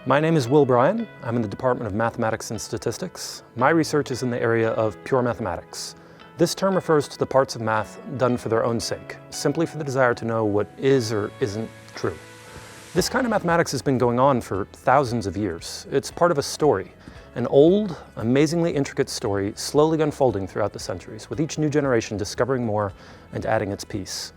My name is Will Bryan. I'm in the Department of Mathematics and Statistics. My research is in the area of pure mathematics. This term refers to the parts of math done for their own sake, simply for the desire to know what is or isn't true. This kind of mathematics has been going on for thousands of years. It's part of a story, an old, amazingly intricate story slowly unfolding throughout the centuries, with each new generation discovering more and adding its piece.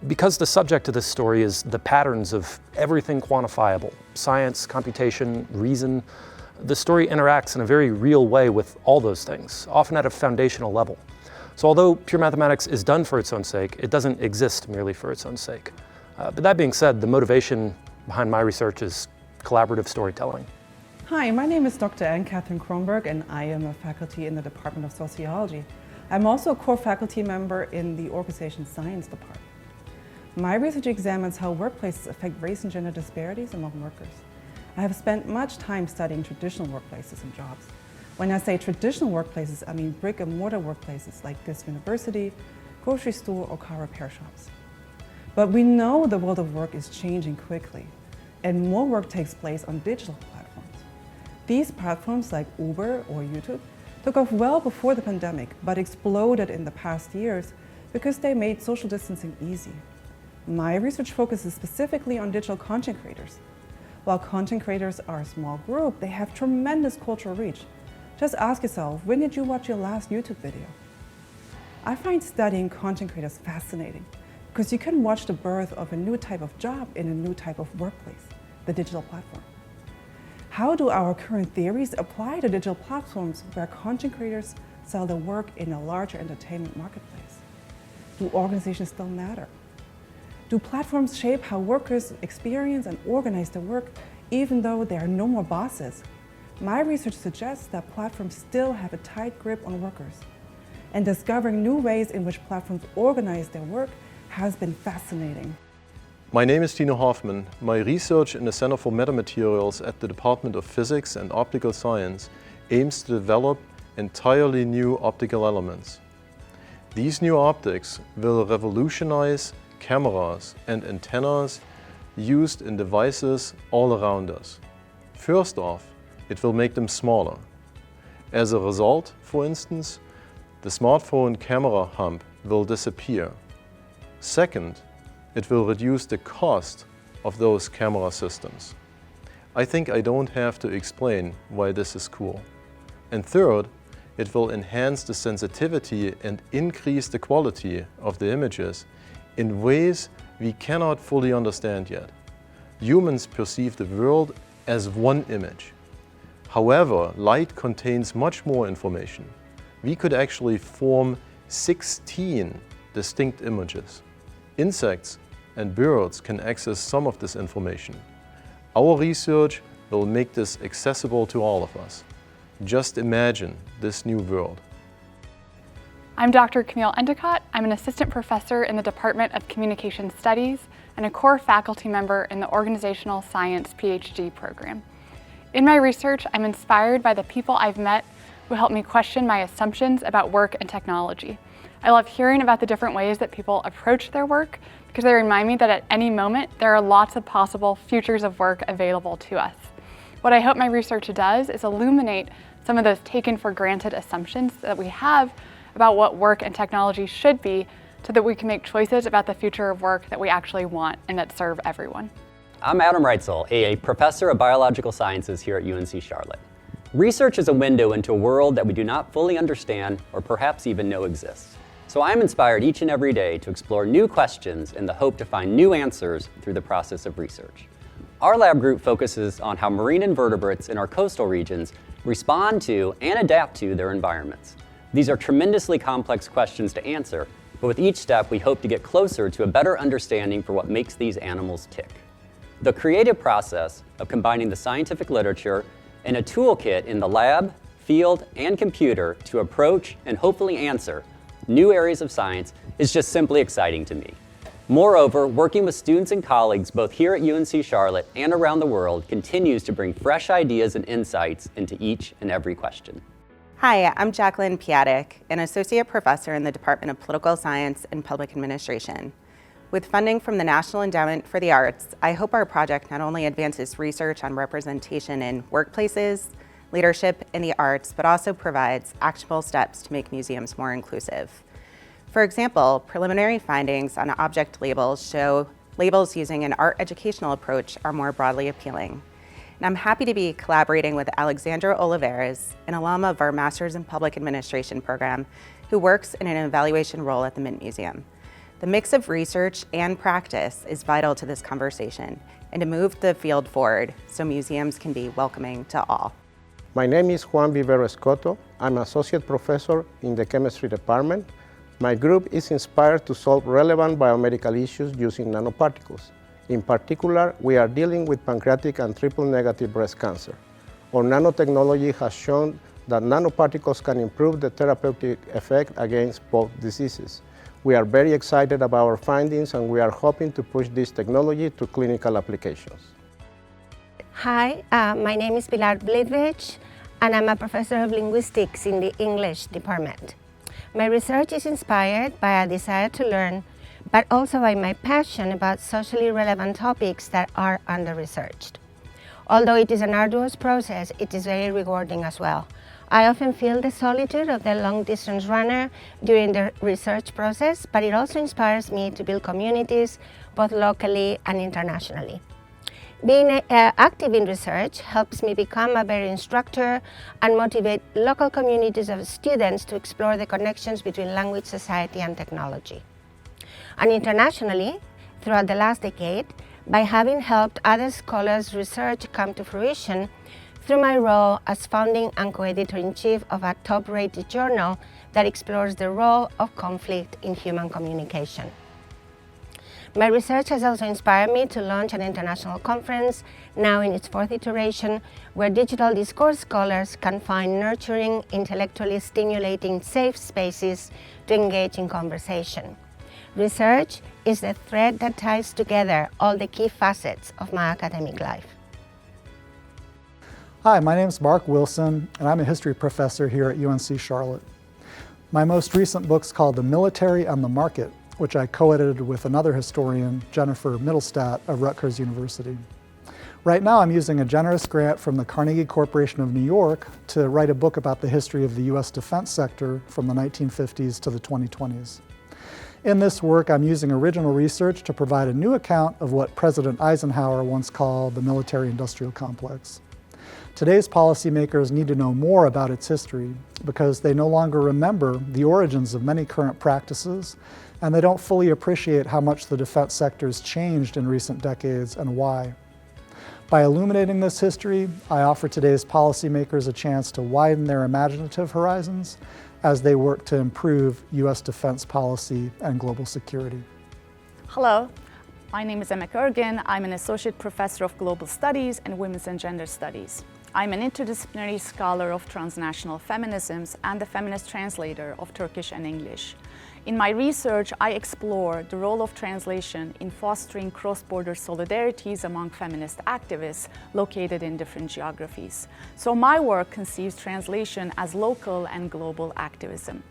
Because the subject of this story is the patterns of everything quantifiable, science, computation, reason, the story interacts in a very real way with all those things, often at a foundational level. So although pure mathematics is done for its own sake, it doesn't exist merely for its own sake. But that being said, the motivation behind my research is collaborative storytelling. Hi, my name is Dr. Anne-Catherine Kronberg and I am a faculty in the Department of Sociology. I'm also a core faculty member in the Organization Science Department. My research examines how workplaces affect race and gender disparities among workers. I have spent much time studying traditional workplaces and jobs. When I say traditional workplaces, I mean brick and mortar workplaces like this university, grocery store, or car repair shops. But we know the world of work is changing quickly, and more work takes place on digital platforms. These platforms like Uber or YouTube took off well before the pandemic, but exploded in the past years because they made social distancing easy. My research focuses specifically on digital content creators. While content creators are a small group, they have tremendous cultural reach. Just ask yourself, when did you watch your last YouTube video? I find studying content creators fascinating because you can watch the birth of a new type of job in a new type of workplace, the digital platform. How do our current theories apply to digital platforms where content creators sell their work in a larger entertainment marketplace? Do organizations still matter? Do platforms shape how workers experience and organize their work even though there are no more bosses? My research suggests that platforms still have a tight grip on workers. And discovering new ways in which platforms organize their work has been fascinating. My name is Tino Hoffman. My research in the Center for Metamaterials at the Department of Physics and Optical Science aims to develop entirely new optical elements. These new optics will revolutionize cameras and antennas used in devices all around us. First off, it will make them smaller. As a result, for instance, the smartphone camera hump will disappear. Second, it will reduce the cost of those camera systems. I think I don't have to explain why this is cool. And third, it will enhance the sensitivity and increase the quality of the images in ways we cannot fully understand yet. Humans perceive the world as one image. However, light contains much more information. We could actually form 16 distinct images. Insects and birds can access some of this information. Our research will make this accessible to all of us. Just imagine this new world. I'm Dr. Camille Endicott. I'm an assistant professor in the Department of Communication Studies and a core faculty member in the Organizational Science PhD program. In my research, I'm inspired by the people I've met who help me question my assumptions about work and technology. I love hearing about the different ways that people approach their work because they remind me that at any moment there are lots of possible futures of work available to us. What I hope my research does is illuminate some of those taken for granted assumptions that we have about what work and technology should be so that we can make choices about the future of work that we actually want and that serve everyone. I'm Adam Reitzel, a professor of biological sciences here at UNC Charlotte. Research is a window into a world that we do not fully understand or perhaps even know exists. So I'm inspired each and every day to explore new questions in the hope to find new answers through the process of research. Our lab group focuses on how marine invertebrates in our coastal regions respond to and adapt to their environments. These are tremendously complex questions to answer, but with each step we hope to get closer to a better understanding for what makes these animals tick. The creative process of combining the scientific literature and a toolkit in the lab, field, and computer to approach and hopefully answer new areas of science is just simply exciting to me. Moreover, working with students and colleagues both here at UNC Charlotte and around the world continues to bring fresh ideas and insights into each and every question. Hi, I'm Jacqueline Piatek, an associate professor in the Department of Political Science and Public Administration. With funding from the National Endowment for the Arts, I hope our project not only advances research on representation in workplaces, leadership, and the arts, but also provides actionable steps to make museums more inclusive. For example, preliminary findings on object labels show labels using an art educational approach are more broadly appealing. And I'm happy to be collaborating with Alexandra Olivares, an alum of our Masters in Public Administration program, who works in an evaluation role at the Mint Museum. The mix of research and practice is vital to this conversation and to move the field forward so museums can be welcoming to all. My name is Juan Vivero Escoto. I'm an associate professor in the chemistry department. My group is inspired to solve relevant biomedical issues using nanoparticles. In particular, we are dealing with pancreatic and triple-negative breast cancer. Our nanotechnology has shown that nanoparticles can improve the therapeutic effect against both diseases. We are very excited about our findings, and we are hoping to push this technology to clinical applications. Hi, my name is Pilar Blidvich, and I'm a professor of linguistics in the English department. My research is inspired by a desire to learn, but also by my passion about socially relevant topics that are under-researched. Although it is an arduous process, it is very rewarding as well. I often feel the solitude of the long-distance runner during the research process, but it also inspires me to build communities, both locally and internationally. Being active in research helps me become a better instructor and motivate local communities of students to explore the connections between language, society, and technology. And internationally, throughout the last decade, by having helped other scholars' research come to fruition, through my role as founding and co-editor-in-chief of a top-rated journal that explores the role of conflict in human communication. My research has also inspired me to launch an international conference, now in its 4th iteration, where digital discourse scholars can find nurturing, intellectually stimulating, safe spaces to engage in conversation. Research is the thread that ties together all the key facets of my academic life. Hi, my name is Mark Wilson, and I'm a history professor here at UNC Charlotte. My most recent book's called The Military and the Market, which I co-edited with another historian, Jennifer Mittelstadt of Rutgers University. Right now I'm using a generous grant from the Carnegie Corporation of New York to write a book about the history of the US defense sector from the 1950s to the 2020s. In this work, I'm using original research to provide a new account of what President Eisenhower once called the military-industrial complex. Today's policymakers need to know more about its history because they no longer remember the origins of many current practices, and they don't fully appreciate how much the defense sector has changed in recent decades and why. By illuminating this history, I offer today's policymakers a chance to widen their imaginative horizons as they work to improve US defense policy and global security. Hello, my name is Emma Kurgan. I'm an associate professor of global studies and women's and gender studies. I'm an interdisciplinary scholar of transnational feminisms and the feminist translator of Turkish and English. In my research, I explore the role of translation in fostering cross-border solidarities among feminist activists located in different geographies. So my work conceives translation as local and global activism.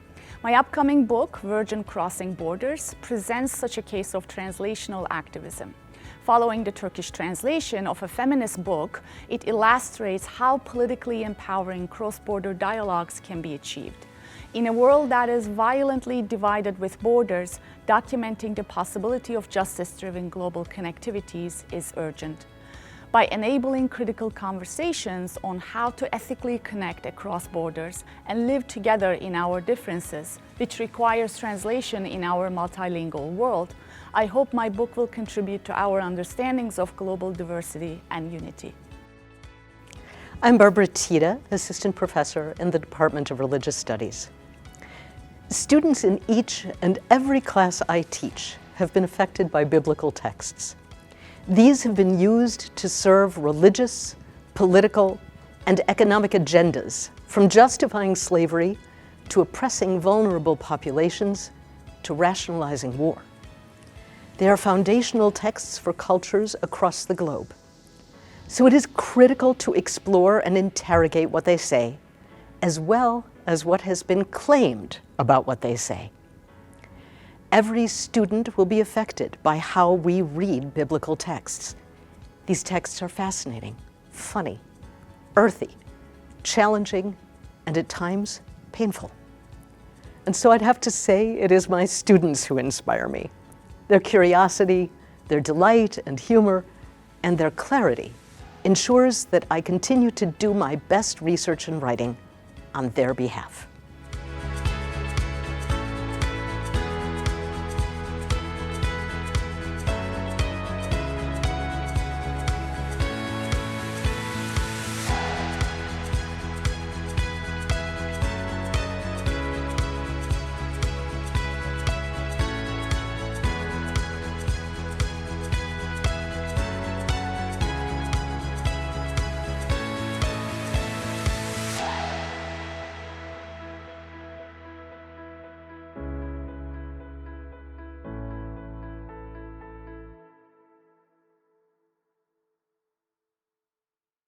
My upcoming book, Virgin Crossing Borders, presents such a case of translational activism. Following the Turkish translation of a feminist book, it illustrates how politically empowering cross-border dialogues can be achieved. In a world that is violently divided with borders, documenting the possibility of justice-driven global connectivities is urgent. By enabling critical conversations on how to ethically connect across borders and live together in our differences, which requires translation in our multilingual world, I hope my book will contribute to our understandings of global diversity and unity. I'm Barbara Tita, Assistant Professor in the Department of Religious Studies. Students in each and every class I teach have been affected by biblical texts. These have been used to serve religious, political, and economic agendas, from justifying slavery to oppressing vulnerable populations to rationalizing war. They are foundational texts for cultures across the globe. So it is critical to explore and interrogate what they say, as well as what has been claimed about what they say. Every student will be affected by how we read biblical texts. These texts are fascinating, funny, earthy, challenging, and at times painful. And so I'd have to say it is my students who inspire me. Their curiosity, their delight and humor, and their clarity ensures that I continue to do my best research and writing on their behalf.